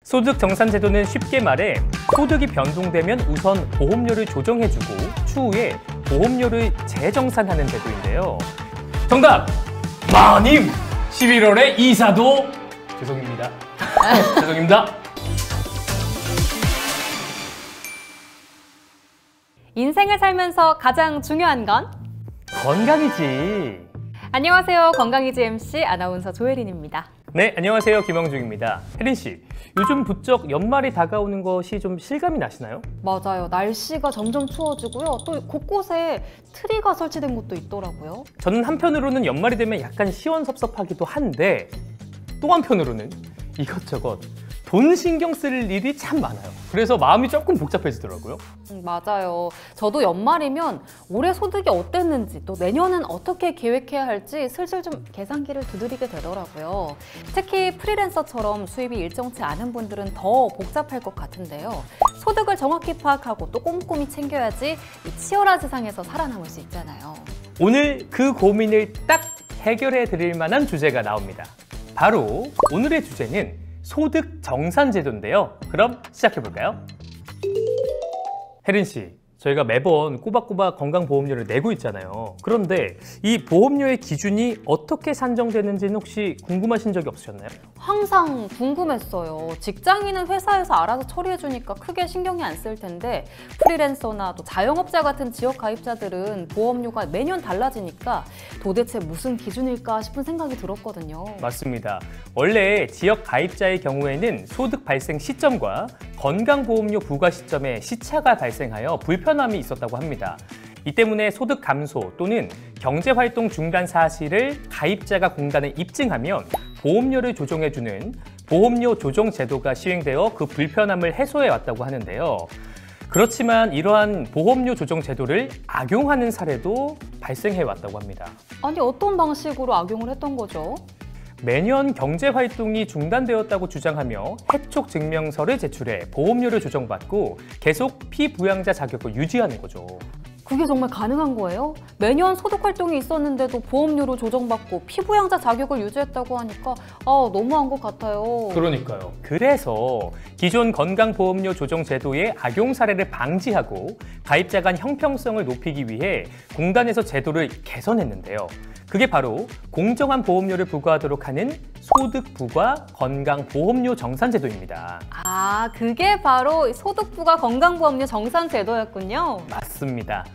소득 정산 제도는 쉽게 말해 소득이 변동되면 우선 보험료를 조정해주고 추후에 보험료를 재정산하는 제도인데요. 정답! 마님! 11월에 이사도 죄송합니다. 죄송합니다. 인생을 살면서 가장 중요한 건? 건강이지. 안녕하세요. 건강이지 MC 아나운서 조혜린입니다. 네, 안녕하세요. 김영중입니다. 혜린 씨, 요즘 부쩍 연말이 다가오는 것이 좀 실감이 나시나요? 맞아요. 날씨가 점점 추워지고요. 또 곳곳에 트리가 설치된 곳도 있더라고요. 저는 한편으로는 연말이 되면 약간 시원섭섭하기도 한데 또 한편으로는 이것저것 돈 신경 쓸 일이 참 많아요. 그래서 마음이 조금 복잡해지더라고요. 맞아요. 저도 연말이면 올해 소득이 어땠는지 또 내년은 어떻게 계획해야 할지 슬슬 좀 계산기를 두드리게 되더라고요. 특히 프리랜서처럼 수입이 일정치 않은 분들은 더 복잡할 것 같은데요. 소득을 정확히 파악하고 또 꼼꼼히 챙겨야지 이 치열한 세상에서 살아남을 수 있잖아요. 오늘 그 고민을 딱 해결해 드릴 만한 주제가 나옵니다. 바로 오늘의 주제는 소득 정산 제도인데요. 그럼 시작해 볼까요? 혜린 씨, 저희가 매번 꼬박꼬박 건강보험료를 내고 있잖아요. 그런데 이 보험료의 기준이 어떻게 산정되는지는 혹시 궁금하신 적이 없으셨나요? 항상 궁금했어요. 직장인은 회사에서 알아서 처리해주니까 크게 신경이 안 쓸 텐데 프리랜서나 또 자영업자 같은 지역 가입자들은 보험료가 매년 달라지니까 도대체 무슨 기준일까 싶은 생각이 들었거든요. 맞습니다. 원래 지역 가입자의 경우에는 소득 발생 시점과 건강보험료 부과 시점에 시차가 발생하여 불편함이 있었다고 합니다. 이 때문에 소득 감소 또는 경제활동 중단 사실을 가입자가 공단에 입증하면 보험료를 조정해주는 보험료 조정 제도가 시행되어 그 불편함을 해소해 왔다고 하는데요. 그렇지만 이러한 보험료 조정 제도를 악용하는 사례도 발생해 왔다고 합니다. 아니, 어떤 방식으로 악용을 했던 거죠? 매년 경제활동이 중단되었다고 주장하며 해촉 증명서를 제출해 보험료를 조정받고 계속 피부양자 자격을 유지하는 거죠. 그게 정말 가능한 거예요? 매년 소득활동이 있었는데도 보험료로 조정받고 피부양자 자격을 유지했다고 하니까 너무한 것 같아요. 그러니까요. 그래서 기존 건강보험료 조정 제도의 악용 사례를 방지하고 가입자 간 형평성을 높이기 위해 공단에서 제도를 개선했는데요. 그게 바로 공정한 보험료를 부과하도록 하는 소득부과 건강보험료 정산제도입니다. 아, 그게 바로 소득부과 건강보험료 정산제도였군요. 맞습니다.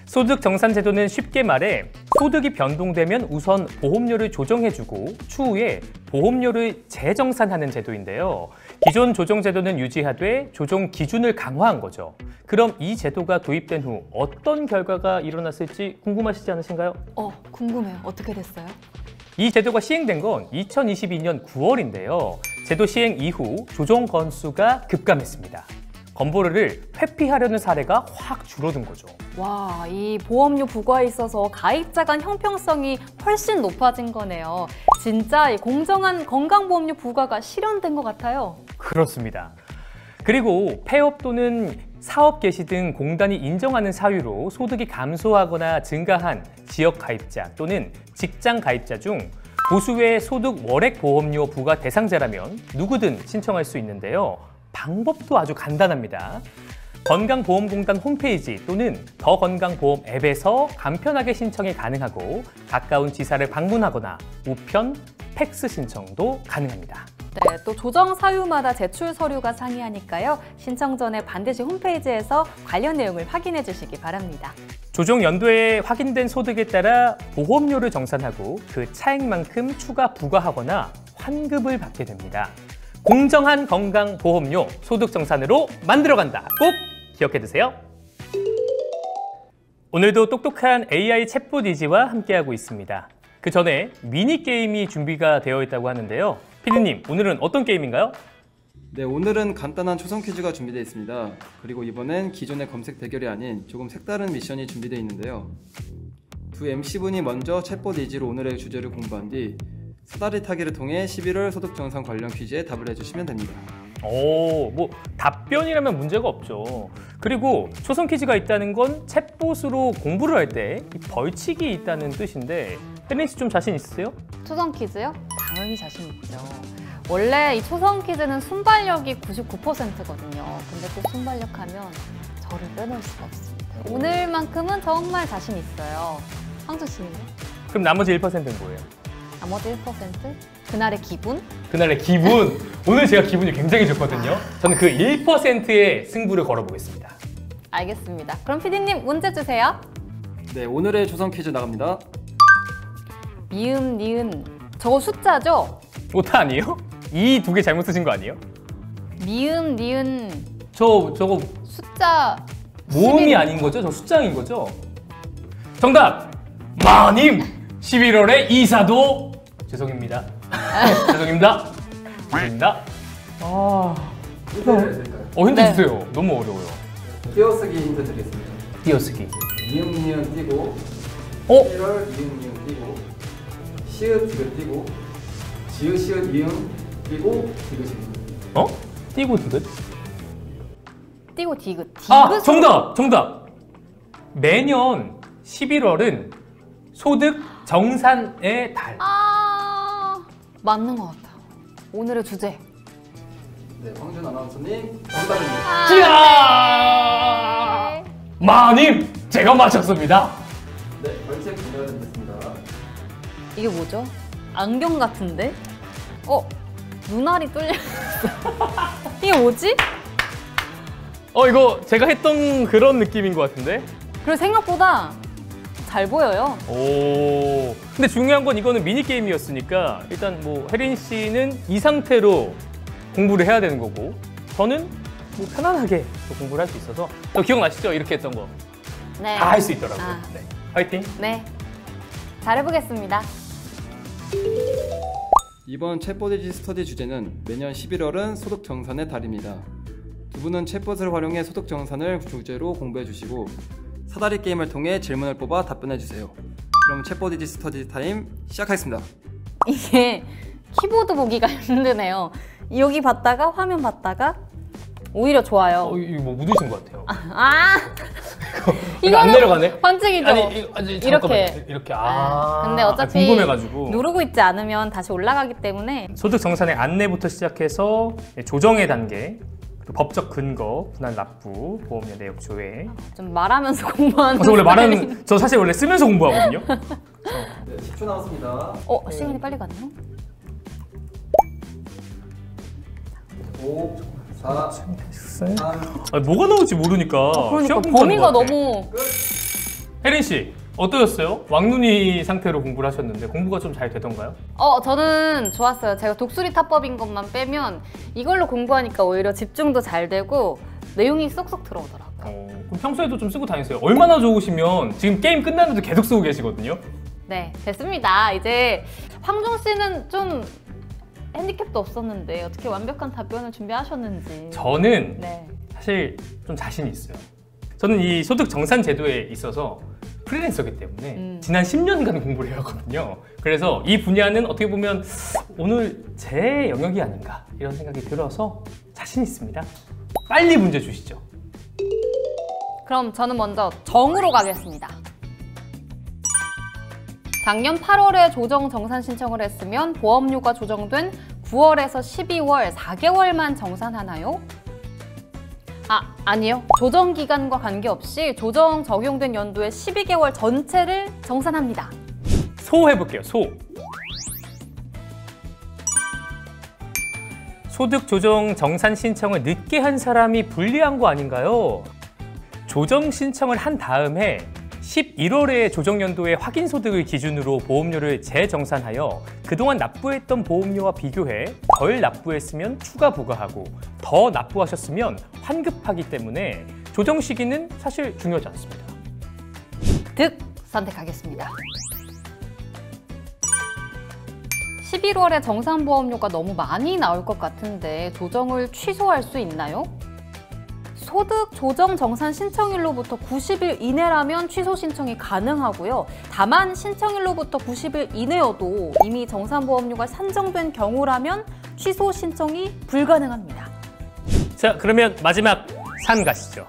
소득 정산제도는 쉽게 말해 소득이 변동되면 우선 보험료를 조정해주고 추후에 보험료를 재정산하는 제도인데요. 기존 조정제도는 유지하되 조정 기준을 강화한 거죠. 그럼 이 제도가 도입된 후 어떤 결과가 일어났을지 궁금하시지 않으신가요? 궁금해요. 어떻게 됐어요? 이 제도가 시행된 건 2022년 9월인데요. 제도 시행 이후 조정 건수가 급감했습니다. 건보료를 회피하려는 사례가 확 줄어든 거죠. 와, 이 보험료 부과에 있어서 가입자 간 형평성이 훨씬 높아진 거네요. 진짜 이 공정한 건강보험료 부과가 실현된 것 같아요. 그렇습니다. 그리고 폐업 또는 사업 개시 등 공단이 인정하는 사유로 소득이 감소하거나 증가한 지역 가입자 또는 직장 가입자 중 보수의 소득 월액 보험료 부과 대상자라면 누구든 신청할 수 있는데요. 방법도 아주 간단합니다. 건강보험공단 홈페이지 또는 더건강보험 앱에서 간편하게 신청이 가능하고 가까운 지사를 방문하거나 우편, 팩스 신청도 가능합니다. 네, 또 조정 사유마다 제출 서류가 상이하니까요. 신청 전에 반드시 홈페이지에서 관련 내용을 확인해 주시기 바랍니다. 조정 연도에 확인된 소득에 따라 보험료를 정산하고 그 차액만큼 추가 부과하거나 환급을 받게 됩니다. 공정한 건강보험료 소득 정산으로 만들어간다. 꼭 기억해두세요. 오늘도 똑똑한 AI 챗봇 이지와 함께하고 있습니다. 그 전에 미니게임이 준비가 되어 있다고 하는데요. 피디님, 오늘은 어떤 게임인가요? 네, 오늘은 간단한 초성 퀴즈가 준비되어 있습니다. 그리고 이번엔 기존의 검색 대결이 아닌 조금 색다른 미션이 준비되어 있는데요. 두 MC분이 먼저 챗봇 이지로 오늘의 주제를 공부한 뒤 사다리 타기를 통해 11월 소득정산 관련 퀴즈에 답을 해주시면 됩니다. 뭐 답변이라면 문제가 없죠. 그리고 초성 퀴즈가 있다는 건 챗봇으로 공부를 할 때 벌칙이 있다는 뜻인데 혜린 씨 좀 자신 있으세요? 초성 퀴즈요? 당연히 자신 있죠. 원래 이 초성 퀴즈는 순발력이 99%거든요. 근데 또 순발력하면 저를 빼놓을 수가 없습니다. 오늘만큼은 정말 자신 있어요. 황준 씨는요? 그럼 나머지 1%는 뭐예요? 나머지 1%? 그날의 기분? 그날의 기분! 오늘 제가 기분이 굉장히 좋거든요. 저는 그 1%의 승부를 걸어보겠습니다. 알겠습니다. 그럼 PD님 문제 주세요. 네, 오늘의 조선 퀴즈 나갑니다. 미음, 니은. 저거 숫자죠? 오타 아니에요? 이 두 개 잘못 쓰신 거 아니에요? 미음, 니은. 저거 숫자. 모음이 11. 아닌 거죠? 저 숫자인 거죠? 정답! 마님! 11월의 이사도! 죄송합니다. 죄송합니다. 죄송합니다. 힌트 네. 주세요. 너무 어려워요. 띄어쓰기 힌트 드리겠습니다. 띄어쓰기. 미음, 니은 띄고 1월 미음, 니은 띄고 시읒, 디귿 띄고 지읒, 시읒, 이응 띄고 디귿입니다. 띄고 디귿? 띄고 디귿. 아! 정답! 매년 11월은 소득 정산의 달. 맞는 것 같아요. 오늘의 주제. 네, 황준 아나운서님 정답입니다. 찌야! 마님! 제가 맞췄습니다. 네, 벌칙 분야드리겠습니다. 이게 뭐죠? 안경 같은데? 눈알이 뚫려 있어. 이게 뭐지? 이거 제가 했던 그런 느낌인 것 같은데? 그리고 생각보다 잘 보여요. 오. 근데 중요한 건 이거는 미니게임이었으니까 일단 뭐 혜린 씨는 이 상태로 공부를 해야 되는 거고 저는 뭐 편안하게 또 공부를 할 수 있어서 또 기억나시죠? 이렇게 했던 거. 네. 다 할 수 있더라고요. 아. 네. 화이팅! 네. 잘해보겠습니다. 이번 챗봇이지 스터디 주제는 매년 11월은 소득 정산의 달입니다. 두 분은 챗봇을 활용해 소득 정산을 주제로 공부해 주시고 사다리 게임을 통해 질문을 뽑아 답변해 주세요. 그럼 챗봇이지 스터디 타임 시작하겠습니다. 이게 키보드 보기가 힘드네요. 여기 봤다가 화면 봤다가 오히려 좋아요. 이거 뭐 묻으신 것 같아요. 이거는 안 내려가네? 반칙이죠. 아니, 이렇게. 이렇게. 근데 어차피 궁금해가지고. 누르고 있지 않으면 다시 올라가기 때문에 소득 정산의 안내부터 시작해서 조정의 단계, 그리고 법적 근거, 분할 납부, 보험료 내역 조회. 좀 말하면서 공부하는 저 원래 스타일이- 말하는 저 사실 원래 쓰면서 공부하거든요. 네, 10초 남았습니다. 시간이 빨리 갔네요. 5, 4, 3, 뭐가 나올지 모르니까. 그러니까 시험 공부하는 범위가 것 같아. 너무 혜린 씨 어떠셨어요? 왕눈이 상태로 공부를 하셨는데 공부가 좀 잘 되던가요? 저는 좋았어요. 제가 독수리 타법인 것만 빼면 이걸로 공부하니까 오히려 집중도 잘 되고 내용이 쏙쏙 들어오더라고요. 그럼 평소에도 좀 쓰고 다니세요. 얼마나 좋으시면 지금 게임 끝났는데도 계속 쓰고 계시거든요. 네, 됐습니다. 이제 황종 씨는 좀 핸디캡도 없었는데 어떻게 완벽한 답변을 준비하셨는지. 저는 네. 사실 좀 자신이 있어요. 저는 이 소득 정산 제도에 있어서 프리랜서기 때문에 지난 10년간 공부를 해왔거든요. 그래서 이 분야는 어떻게 보면 오늘 제 영역이 아닌가 이런 생각이 들어서 자신 있습니다. 빨리 문제 주시죠. 그럼 저는 먼저 정으로 가겠습니다. 작년 8월에 조정 정산 신청을 했으면 보험료가 조정된 9월에서 12월 4개월만 정산하나요? 아니요. 조정 기간과 관계없이 조정 적용된 연도의 12개월 전체를 정산합니다. 소 해볼게요. 소. 소득 조정 정산 신청을 늦게 한 사람이 불리한 거 아닌가요? 조정 신청을 한 다음에 11월에 조정연도의 확인 소득을 기준으로 보험료를 재정산하여 그동안 납부했던 보험료와 비교해 덜 납부했으면 추가 부과하고 더 납부하셨으면 환급하기 때문에 조정 시기는 사실 중요하지 않습니다. 득 선택하겠습니다. 11월에 정산보험료가 너무 많이 나올 것 같은데 조정을 취소할 수 있나요? 소득 조정 정산 신청일로부터 90일 이내라면 취소 신청이 가능하고요. 다만 신청일로부터 90일 이내여도 이미 정산보험료가 산정된 경우라면 취소 신청이 불가능합니다. 자, 그러면 마지막 산 가시죠.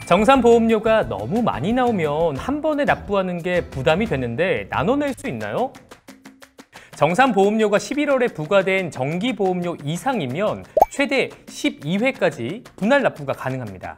정산보험료가 너무 많이 나오면 한 번에 납부하는 게 부담이 되는데 나눠낼 수 있나요? 정산보험료가 11월에 부과된 정기보험료 이상이면 최대 12회까지 분할 납부가 가능합니다.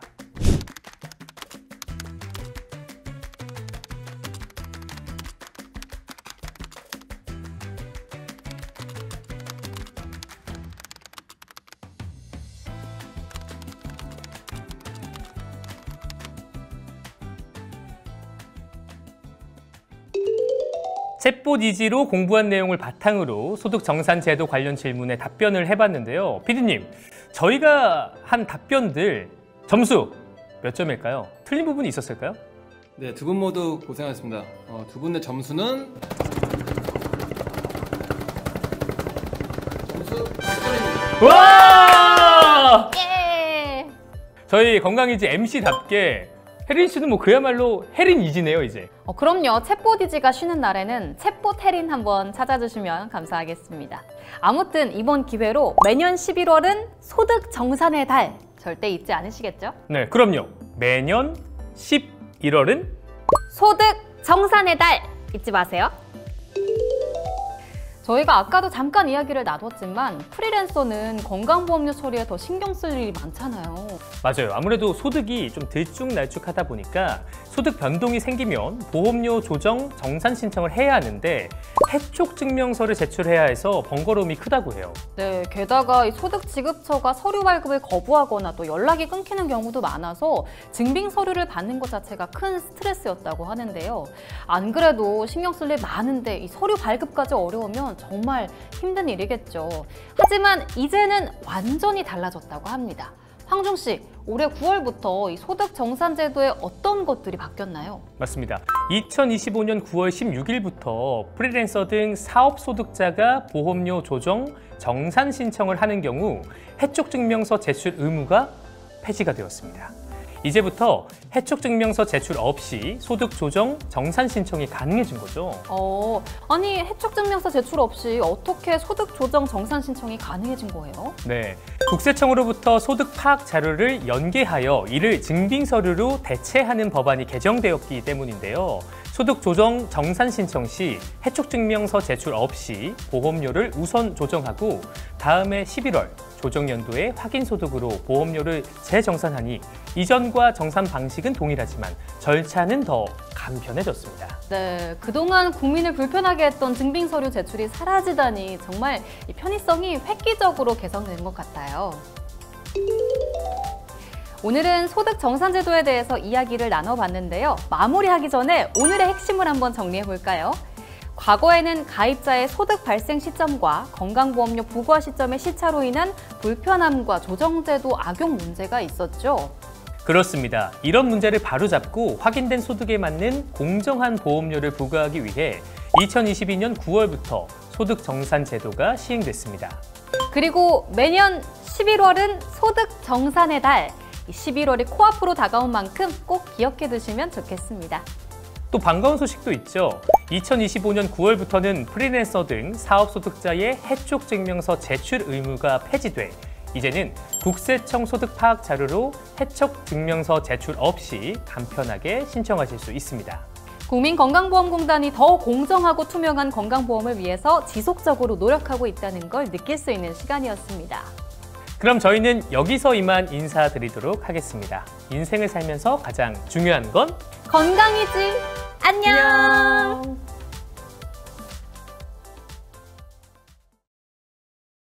챗봇 이지로 공부한 내용을 바탕으로 소득정산제도 관련 질문에 답변을 해봤는데요. 피디님, 저희가 한 답변들 점수 몇 점일까요? 틀린 부분이 있었을까요? 네, 두 분 모두 고생하셨습니다. 두 분의 점수는 점수 100점입니다. 와! 예! 저희 건강이지 MC답게 혜린 씨는 뭐 그야말로 혜린 이지네요, 이제. 그럼요. 챗봇 이지가 쉬는 날에는 챗봇 혜린 한번 찾아주시면 감사하겠습니다. 아무튼 이번 기회로 매년 11월은 소득 정산의 달 절대 잊지 않으시겠죠? 네, 그럼요. 매년 11월은 소득 정산의 달 잊지 마세요. 저희가 아까도 잠깐 이야기를 나눴지만 프리랜서는 건강보험료 처리에 더 신경 쓸 일이 많잖아요. 맞아요. 아무래도 소득이 좀 들쭉날쭉하다 보니까 소득 변동이 생기면 보험료 조정 정산 신청을 해야 하는데 해촉 증명서를 제출해야 해서 번거로움이 크다고 해요. 네, 게다가 이 소득지급처가 서류 발급을 거부하거나 또 연락이 끊기는 경우도 많아서 증빙 서류를 받는 것 자체가 큰 스트레스였다고 하는데요. 안 그래도 신경 쓸 일 많은데 이 서류 발급까지 어려우면 정말 힘든 일이겠죠. 하지만 이제는 완전히 달라졌다고 합니다. 황중 씨, 올해 9월부터 이 소득 정산 제도에 어떤 것들이 바뀌었나요? 맞습니다. 2025년 9월 16일부터 프리랜서 등 사업 소득자가 보험료 조정 정산 신청을 하는 경우 해촉 증명서 제출 의무가 폐지가 되었습니다. 이제부터 해촉 증명서 제출 없이 소득 조정 정산 신청이 가능해진 거죠. 아니 해촉 증명서 제출 없이 어떻게 소득 조정 정산 신청이 가능해진 거예요? 네, 국세청으로부터 소득 파악 자료를 연계하여 이를 증빙 서류로 대체하는 법안이 개정되었기 때문인데요. 소득 조정 정산 신청 시 해촉 증명서 제출 없이 보험료를 우선 조정하고 다음해 11월 조정연도에 확인 소득으로 보험료를 재정산하니 이전과 정산 방식은 동일하지만 절차는 더 간편해졌습니다. 네, 그동안 국민을 불편하게 했던 증빙 서류 제출이 사라지다니 정말 이 편의성이 획기적으로 개선된 것 같아요. 오늘은 소득 정산 제도에 대해서 이야기를 나눠봤는데요. 마무리하기 전에 오늘의 핵심을 한번 정리해볼까요? 과거에는 가입자의 소득 발생 시점과 건강보험료 부과 시점의 시차로 인한 불편함과 조정제도 악용 문제가 있었죠. 그렇습니다. 이런 문제를 바로잡고 확인된 소득에 맞는 공정한 보험료를 부과하기 위해 2022년 9월부터 소득 정산 제도가 시행됐습니다. 그리고 매년 11월은 소득 정산의 달. 11월이 코앞으로 다가온 만큼 꼭 기억해 두시면 좋겠습니다. 또 반가운 소식도 있죠. 2025년 9월부터는 프리랜서 등 사업소득자의 해촉 증명서 제출 의무가 폐지돼 이제는 국세청 소득 파악 자료로 해촉 증명서 제출 없이 간편하게 신청하실 수 있습니다. 국민건강보험공단이 더 공정하고 투명한 건강보험을 위해서 지속적으로 노력하고 있다는 걸 느낄 수 있는 시간이었습니다. 그럼 저희는 여기서 이만 인사드리도록 하겠습니다. 인생을 살면서 가장 중요한 건 건강이지. 안녕.